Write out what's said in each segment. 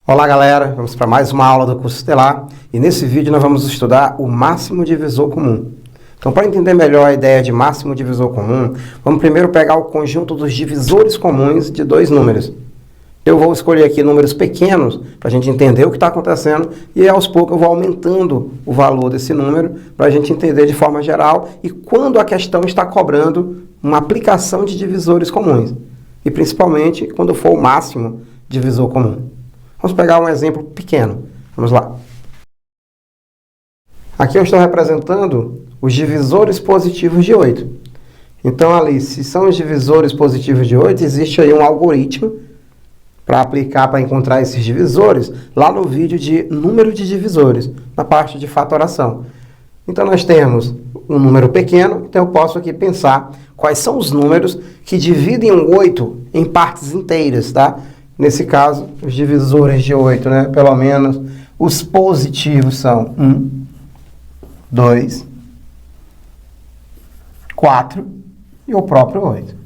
Olá galera, vamos para mais uma aula do curso Estelar e nesse vídeo nós vamos estudar o máximo divisor comum. Então, para entender melhor a ideia de máximo divisor comum, vamos primeiro pegar o conjunto dos divisores comuns de dois números. Eu vou escolher aqui números pequenos para a gente entender o que está acontecendo e aos poucos eu vou aumentando o valor desse número para a gente entender de forma geral e quando a questão está cobrando uma aplicação de divisores comuns e principalmente quando for o máximo divisor comum. Vamos pegar um exemplo pequeno. Vamos lá. Aqui eu estou representando os divisores positivos de 8. Então, ali, se são os divisores positivos de 8, existe aí um algoritmo para aplicar, para encontrar esses divisores, lá no vídeo de número de divisores, na parte de fatoração. Então, nós temos um número pequeno, então eu posso aqui pensar quais são os números que dividem o 8 em partes inteiras, tá? Nesse caso, os divisores de 8, né? Pelo menos os positivos são 1, 2, 4 e o próprio 8.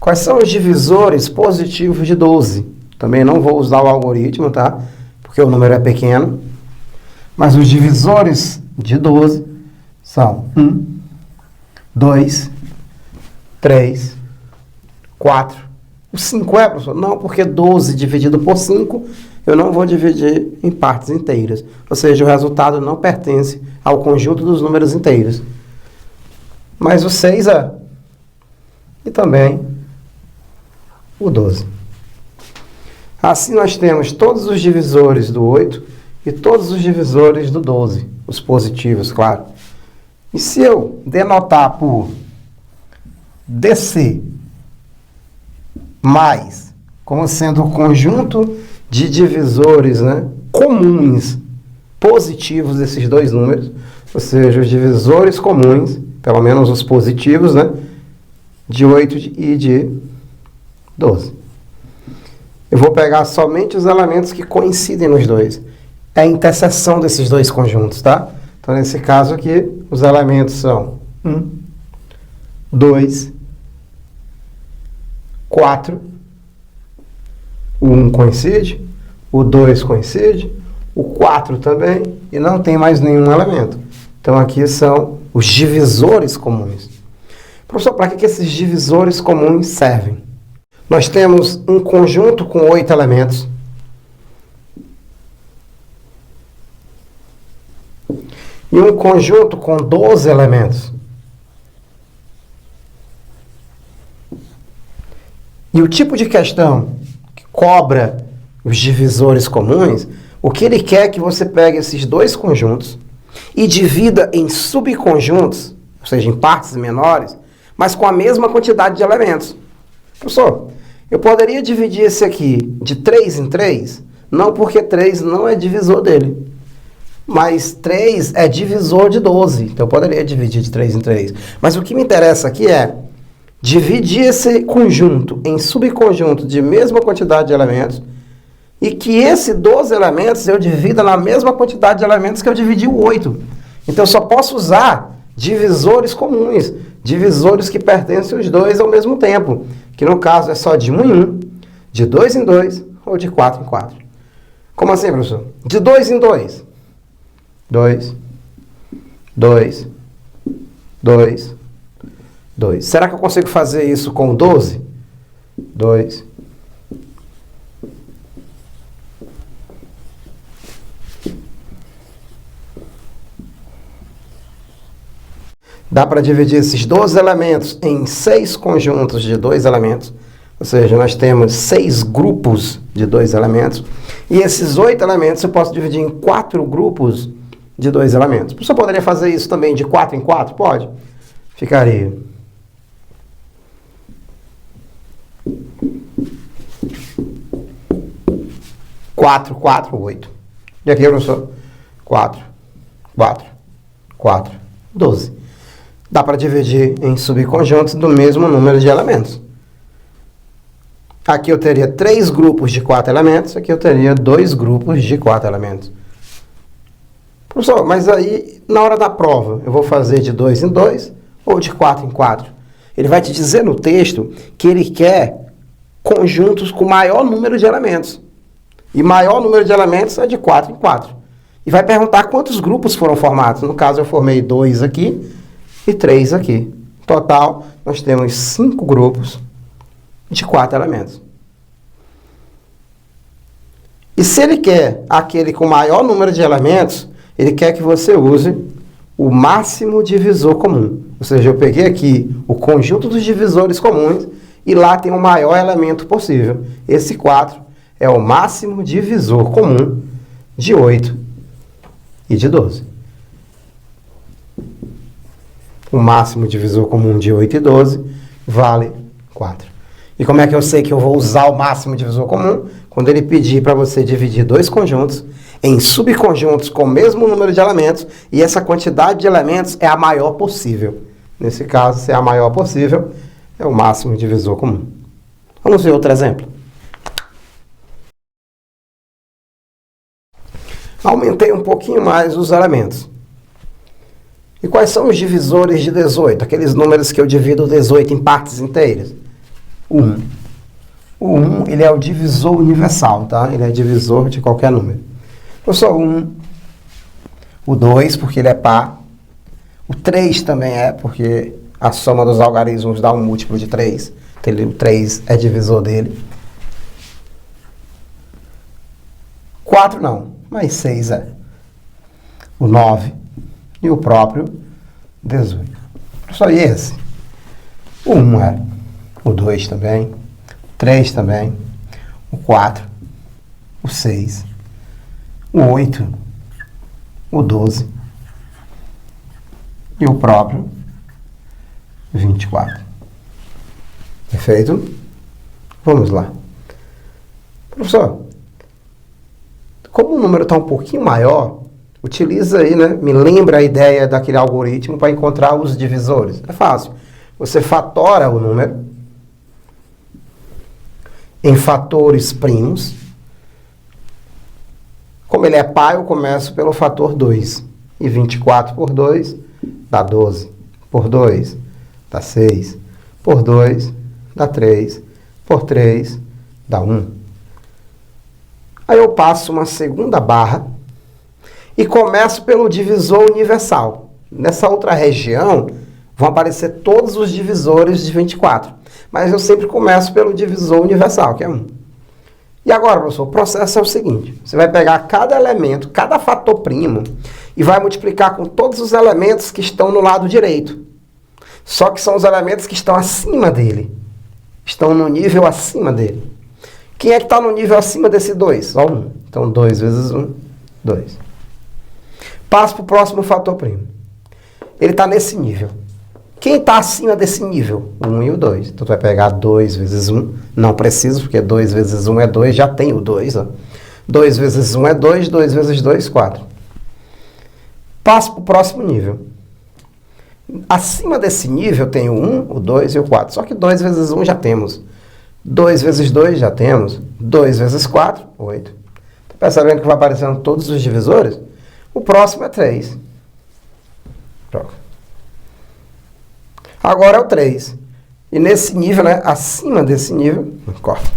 Quais são os divisores positivos de 12? Também não vou usar o algoritmo, tá? Porque o número é pequeno. Mas os divisores de 12 são 1, 2, 3, 4. O 5 é, professor? Não, porque 12 dividido por 5, eu não vou dividir em partes inteiras. Ou seja, o resultado não pertence ao conjunto dos números inteiros. Mas o 6 é. E também o 12. Assim, nós temos todos os divisores do 8 e todos os divisores do 12. Os positivos, claro. E se eu denotar por DC mais, como sendo o conjunto de divisores, né, comuns positivos desses dois números, ou seja, os divisores comuns, pelo menos os positivos, né, de 8 e de 12. Eu vou pegar somente os elementos que coincidem nos dois. É a interseção desses dois conjuntos, tá? Então, nesse caso aqui, os elementos são 1, 2, 4, o 1 coincide, o 2 coincide, o 4 também, e não tem mais nenhum elemento. Então, aqui são os divisores comuns. Professor, para que esses divisores comuns servem? Nós temos um conjunto com 8 elementos. E um conjunto com 12 elementos. E o tipo de questão que cobra os divisores comuns, o que ele quer é que você pegue esses dois conjuntos e divida em subconjuntos, ou seja, em partes menores, mas com a mesma quantidade de elementos. Professor, eu poderia dividir esse aqui de 3 em 3? Não, porque 3 não é divisor dele. Mas 3 é divisor de 12, então eu poderia dividir de 3 em 3. Mas o que me interessa aqui é dividir esse conjunto em subconjunto de mesma quantidade de elementos e que esse 12 elementos eu divida na mesma quantidade de elementos que eu dividi o 8. Então eu só posso usar divisores comuns, divisores que pertencem os dois ao mesmo tempo, que no caso é só de 1 em 1, de 2 em 2 ou de 4 em 4. Como assim, professor? De 2 em 2. 2, 2, 2, 2. Será que eu consigo fazer isso com 12? 2. Dá para dividir esses 12 elementos em 6 conjuntos de 2 elementos. Ou seja, nós temos 6 grupos de 2 elementos. E esses 8 elementos eu posso dividir em 4 grupos de 2 elementos. Você poderia fazer isso também de 4 em 4? Pode. Ficaria 4, 4, 8. E aqui, professor? 4, 4, 4, 12. Dá para dividir em subconjuntos do mesmo número de elementos. Aqui eu teria 3 grupos de 4 elementos, aqui eu teria 2 grupos de 4 elementos. Professor, mas aí, na hora da prova, eu vou fazer de 2 em 2 ou de 4 em 4? Ele vai te dizer no texto que ele quer conjuntos com maior número de elementos. E maior número de elementos é de 4 em 4. E vai perguntar quantos grupos foram formados. No caso, eu formei 2 aqui e 3 aqui. Total, nós temos 5 grupos de 4 elementos. E se ele quer aquele com maior número de elementos, ele quer que você use o máximo divisor comum. Ou seja, eu peguei aqui o conjunto dos divisores comuns e lá tem o maior elemento possível. Esse 4 é o máximo divisor comum de 8 e de 12. O máximo divisor comum de 8 e 12 vale 4. E como é que eu sei que eu vou usar o máximo divisor comum? Quando ele pedir para você dividir dois conjuntos em subconjuntos com o mesmo número de elementos e essa quantidade de elementos é a maior possível. Nesse caso, se é a maior possível, é o máximo divisor comum. Vamos ver outro exemplo. Aumentei um pouquinho mais os elementos. E quais são os divisores de 18? Aqueles números que eu divido 18 em partes inteiras. O 1. O 1, ele é o divisor universal, tá? Ele é divisor de qualquer número. Professor, 1. O 2, porque ele é par. O 3 também é, porque a soma dos algarismos dá um múltiplo de 3. Então, o 3 é divisor dele. 4 não, mas 6 é. O 9 e o próprio 18. Professor, e esse? O 1 é. O 2 também. O 3 também. O 4. O 6. O 8. O 12. E o próprio 24. Perfeito? Vamos lá. Professor, como o número está um pouquinho maior, utiliza aí, né? Me lembra a ideia daquele algoritmo para encontrar os divisores. É fácil. Você fatora o número em fatores primos. Como ele é par, eu começo pelo fator 2. E 24 por 2 dá 12. Por 2 dá 6. Por 2 dá 3. Por 3 dá 1. Aí eu passo uma segunda barra e começo pelo divisor universal. Nessa outra região vão aparecer todos os divisores de 24. Mas eu sempre começo pelo divisor universal, que é 1. E agora, professor, o processo é o seguinte. Você vai pegar cada elemento, cada fator primo, e vai multiplicar com todos os elementos que estão no lado direito. Só que são os elementos que estão acima dele. Estão no nível acima dele. Quem é que está no nível acima desse 2? Só 1. Então, 2 vezes 1, 2. Passo para o próximo fator primo. Ele está nesse nível. Quem está acima desse nível? 1 e o 2. Então, tu vai pegar 2 vezes 1. Não preciso, porque 2 vezes 1 é 2. Já tem o 2. Ó. 2 vezes 1 é 2. 2 vezes 2, 4. Passo para o próximo nível. Acima desse nível tem o 1, o 2 e o 4. Só que 2 vezes 1 já temos. 2 vezes 2 já temos. 2 vezes 4, 8. Está percebendo que vai aparecendo todos os divisores? O próximo é 3. Pronto. Agora é o 3. E nesse nível, né, acima desse nível, corta.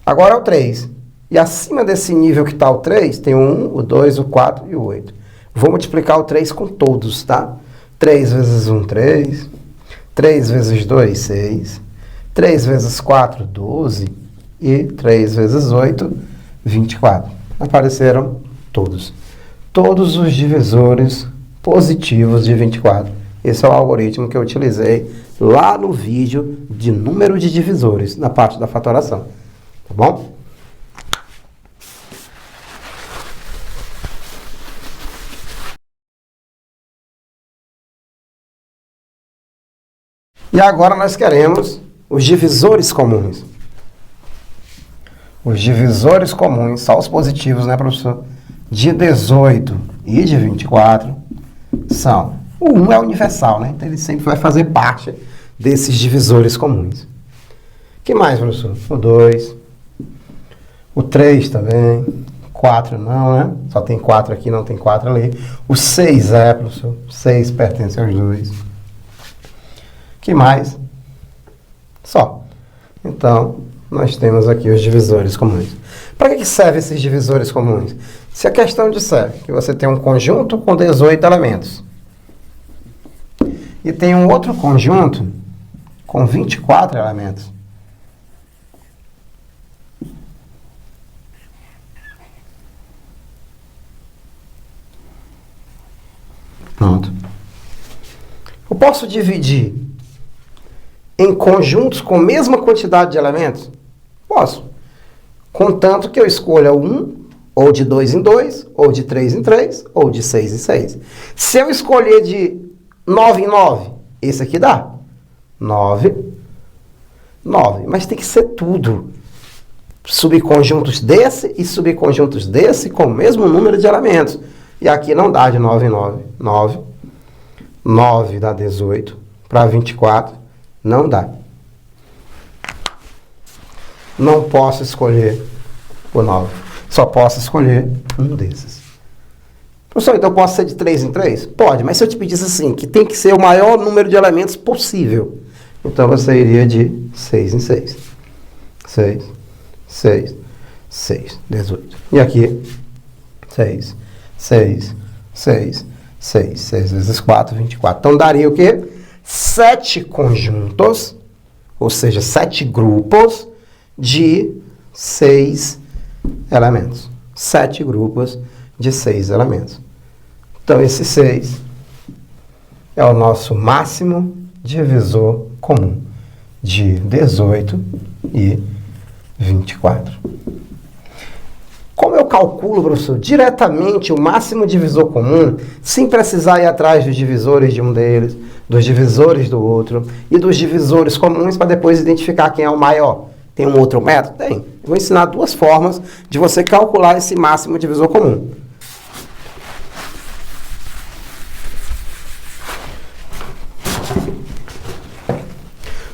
Agora é o 3. E acima desse nível que está o 3, tem o 1, o 2, o 4 e o 8. Vou multiplicar o 3 com todos, tá? 3 vezes 1, 3. 3 vezes 2, 6. 3 vezes 4, 12. E 3 vezes 8, 24. Apareceram todos. Todos os divisores positivos de 24. Esse é o algoritmo que eu utilizei lá no vídeo de número de divisores, na parte da fatoração. Tá bom? E agora nós queremos os divisores comuns. Os divisores comuns, só os positivos, né, professor? De 18 e de 24 são... O 1 é universal, né? Então ele sempre vai fazer parte desses divisores comuns. O que mais, professor? O 2. O 3 também. 4 não, né? Só tem 4 aqui, não tem 4 ali. O 6 é, professor. 6 pertence aos 2. O que mais? Só. Então, nós temos aqui os divisores comuns. Para que servem esses divisores comuns? Se a questão disser que você tem um conjunto com 18 elementos e tem um outro conjunto com 24 elementos, pronto. Eu posso dividir em conjuntos com a mesma quantidade de elementos? Posso. Contanto que eu escolha um, ou de 2 em 2, ou de 3 em 3, ou de 6 em 6. Se eu escolher de 9 em 9, esse aqui dá. 9, 9. Mas tem que ser tudo. Subconjuntos desse e subconjuntos desse com o mesmo número de elementos. E aqui não dá de 9 em 9. 9. 9 dá 18. Para 24, não dá. Não posso escolher o 9. Só posso escolher um desses. Professor, então posso ser de 3 em 3? Pode, mas se eu te pedisse assim, que tem que ser o maior número de elementos possível, então você iria de 6 em 6. 6, 6, 6, 18. E aqui, 6, 6, 6, 6, 6 vezes 4, 24. Então daria o quê? 7 conjuntos, ou seja, 7 grupos de 6 elementos. 7 grupos de 6 elementos. Então, esse 6 é o nosso máximo divisor comum de 18 e 24. Como eu calculo, professor, diretamente o máximo divisor comum, sem precisar ir atrás dos divisores de um deles, dos divisores do outro e dos divisores comuns para depois identificar quem é o maior? Tem um outro método? Tem. Eu vou ensinar 2 formas de você calcular esse máximo divisor comum.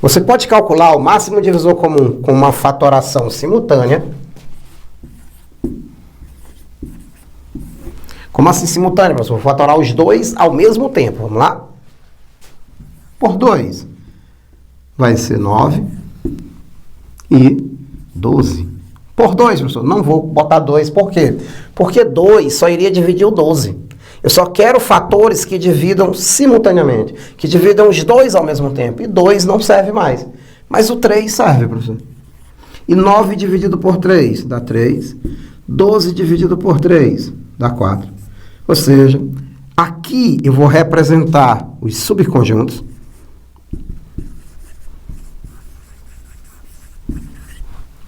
Você pode calcular o máximo divisor comum com uma fatoração simultânea. Como assim simultânea, professor? Vou fatorar os 2 ao mesmo tempo. Vamos lá? Por 2 vai ser 9 e 12. Por 2, professor, não vou botar 2. Por quê? Porque 2 só iria dividir o 12. Eu só quero fatores que dividam simultaneamente, que dividam os 2 ao mesmo tempo. E 2 não serve mais. Mas o 3 serve, professor. E 9 dividido por 3 dá 3. 12 dividido por 3 dá 4. Ou seja, aqui eu vou representar os subconjuntos.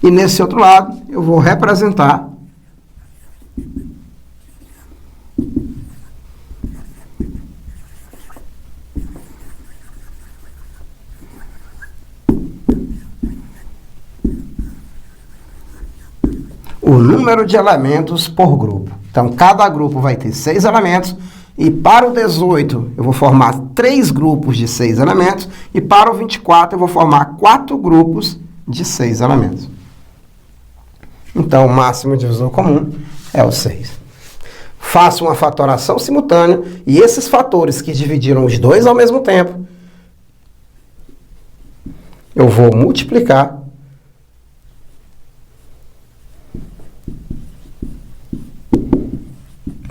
E nesse outro lado, eu vou representar o número de elementos por grupo. Então, cada grupo vai ter 6 elementos. E para o 18, eu vou formar 3 grupos de 6 elementos. E para o 24, eu vou formar 4 grupos de 6 elementos. Então, o máximo divisor comum é o 6. Faço uma fatoração simultânea e esses fatores que dividiram os 2 ao mesmo tempo, eu vou multiplicar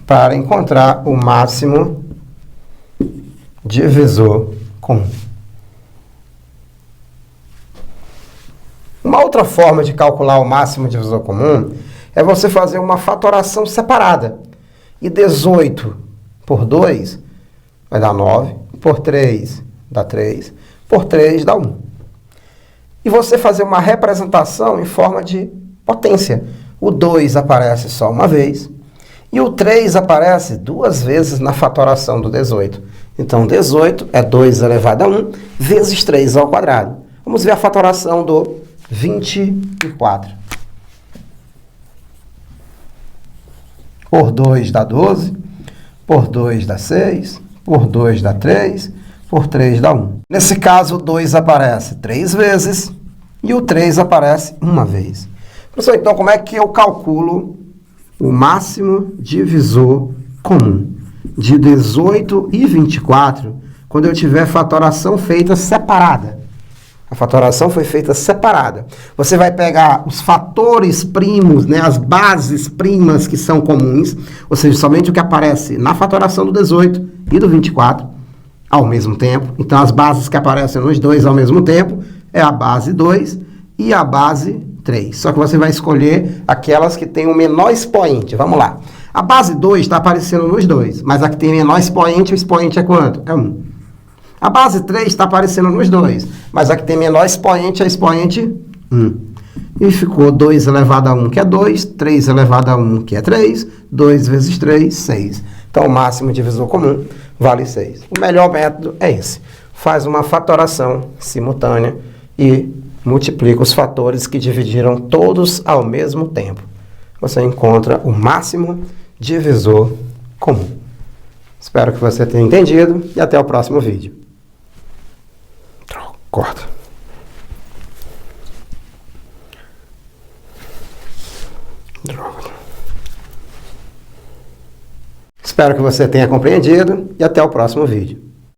para encontrar o máximo divisor comum. Uma outra forma de calcular o máximo divisor comum é você fazer uma fatoração separada. E 18 por 2 vai dar 9, por 3 dá 3, por 3 dá 1. E você fazer uma representação em forma de potência. O 2 aparece só uma vez e o 3 aparece 2 vezes na fatoração do 18. Então, 18 é 2 elevado a 1 vezes 3 ao quadrado. Vamos ver a fatoração do 24. Por 2 dá 12, por 2 dá 6, por 2 dá 3, por 3 dá 1. Nesse caso, o 2 aparece 3 vezes e o 3 aparece uma vez. Professor, então como é que eu calculo o máximo divisor comum de 18 e 24 quando eu tiver fatoração feita separada? A fatoração foi feita separada. Você vai pegar os fatores primos, né, as bases primas que são comuns, ou seja, somente o que aparece na fatoração do 18 e do 24 ao mesmo tempo. Então, as bases que aparecem nos dois ao mesmo tempo é a base 2 e a base 3. Só que você vai escolher aquelas que têm o menor expoente. Vamos lá. A base 2 está aparecendo nos dois, mas a que tem menor expoente, o expoente é quanto? É 1. A base 3 está aparecendo nos dois, mas a que tem menor expoente é expoente 1. E ficou 2 elevado a 1, que é 2, 3 elevado a 1, que é 3, 2 vezes 3, 6. Então, o máximo divisor comum vale 6. O melhor método é esse. Faz uma fatoração simultânea e multiplica os fatores que dividiram todos ao mesmo tempo. Você encontra o máximo divisor comum. Espero que você tenha entendido e até o próximo vídeo. Corta. Droga. Espero que você tenha compreendido e até o próximo vídeo.